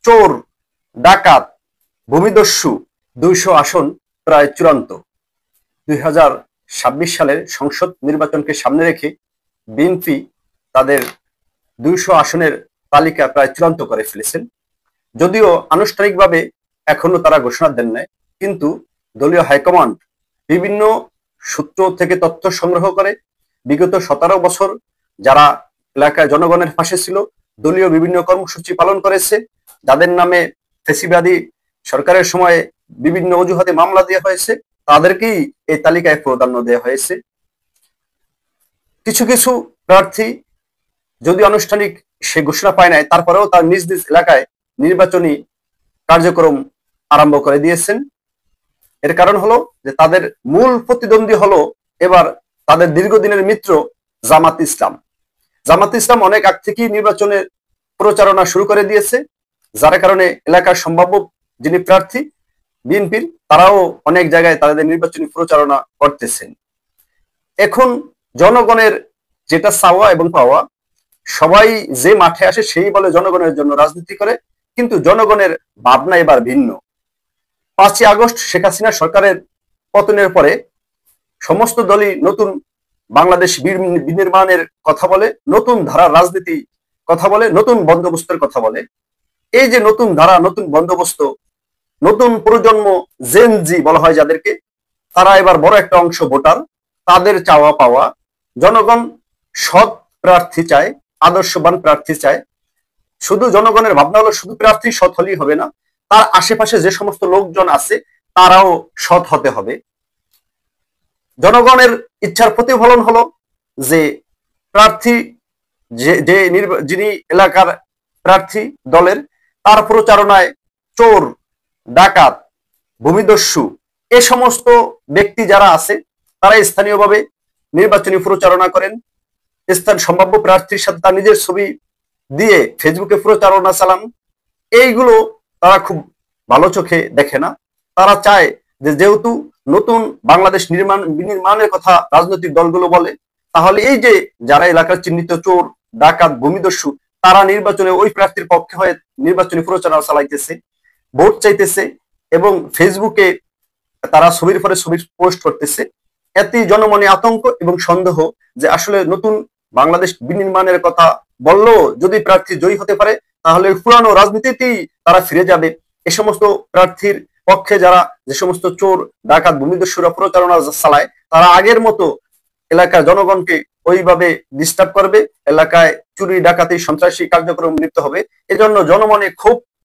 চোর, ডাকাত, ভূমিদস্যু 200 আসন প্রায় চূড়ান্ত। 2026 সালের সংসদ নির্বাচনকে সামনে রেখে বিএনপি তাদের 200 আসনের তালিকা প্রায় চূড়ান্ত করে ফেলেছেন। যদিও আনুষ্ঠানিকভাবে এখনো তারা ঘোষণা দেন নাই, কিন্তু দলীয় হাইকমান্ড বিভিন্ন সূত্র থেকে তথ্য সংগ্রহ করে বিগত 17 বছর যারা এলাকায় জনগণের পাশে ছিল, দলীয় বিভিন্ন কর্মসূচি পালন করেছে, যাদের নামে ফ্যাসিবাদী সরকারের সময়ে বিভিন্ন অজুহাতে মামলা দেওয়া হয়েছে, তাদেরকেই এই তালিকায় প্রাধান্য দেওয়া হয়েছে। কিছু কিছু প্রার্থী যদি আনুষ্ঠানিক সে ঘোষণা পায় নাই, তারপরেও তার নিজ নিজ এলাকায় নির্বাচনী কার্যক্রম আরম্ভ করে দিয়েছেন। এর কারণ হলো যে তাদের মূল প্রতিদ্বন্দ্বী হলো এবার তাদের দীর্ঘদিনের মিত্র জামাত ইসলাম। জামাত ইসলাম অনেক আগ থেকেই নির্বাচনের প্রচারণা শুরু করে দিয়েছে, যার কারণে এলাকার সম্ভাব্য যিনি প্রার্থী বিএনপির, তারাও অনেক জায়গায় তাদের নির্বাচনী প্রচারণা করতেছেন। এখন জনগণের যেটা চাওয়া এবং পাওয়া, সবাই যে মাঠে আসে সেই বলে জনগণের জন্য রাজনীতি করে, কিন্তু জনগণের ভাবনা এবার ভিন্ন। 5ই আগস্ট শেখ হাসিনা সরকারের পতনের পরে সমস্ত দলই নতুন বাংলাদেশ বিনির্মাণের কথা বলে, নতুন ধারার রাজনীতি কথা বলে, নতুন বন্দোবস্তের কথা বলে। এই যে নতুন ধারা, নতুন বন্দোবস্ত, নতুন প্রজন্ম জেনজি বলা হয় যাদেরকে, তারা এবার বড় একটা অংশ ভোটার। তাদের চাওয়া পাওয়া, জনগণ সৎ প্রার্থী চায়, আদর্শবান প্রার্থী চায়। শুধু জনগণের ভাবনা হলো শুধু প্রার্থী সৎ হলেই হবে না, তার আশেপাশে যে সমস্ত লোকজন আছে তারাও সৎ হতে হবে। জনগণের ইচ্ছার প্রতিফলন হলো যে প্রার্থী যিনি এলাকার প্রার্থী দলের, তার প্রচারণায় চোর, ডাকাত, ভূমিদস্যু এ সমস্ত ব্যক্তি যারা আছে তারা স্থানীয়ভাবে নির্বাচনী প্রচারণা করেন। সম্ভাব্য প্রার্থীর সাথে তার নিজের ছবি দিয়ে ফেসবুকে প্রচারণা চালান। এইগুলো তারা খুব ভালো চোখে দেখে না। তারা চায় যে যেহেতু নতুন বাংলাদেশ নির্মাণের কথা রাজনৈতিক দলগুলো বলে, তাহলে এই যে যারা এলাকার চিহ্নিত চোর, ডাকাত, ভূমিদস্যু, তারা নির্বাচনে ওই প্রার্থীর পক্ষে হয়ে নির্বাচনী প্রচারণা চালাইতেছে, ভোট চাইতেছে এবং ফেসবুকে তারা ছবির পরে ছবি পোস্ট করতেছে। এতেই জনমনে আতঙ্ক এবং সন্দেহ যে আসলে নতুন বাংলাদেশ বিনির্মাণের কথা বললেও যদি প্রার্থী জয়ী হতে পারে, তাহলে পুরানো রাজনীতিতেই তারা ফিরে যাবে। এ সমস্ত প্রার্থীর পক্ষে যারা যে সমস্ত চোর, ডাকাত, ভূমিদস্যুরা প্রচারণা চালায়, তারা আগের মতো এলাকার জনগণকে ওইভাবে ডিস্টার্ব করবে, এলাকায় চুরি, ডাকাতি, সন্ত্রাসী কার্যক্রম লিপ্ত হবে। এজন্য জনমনে ক্ষোভ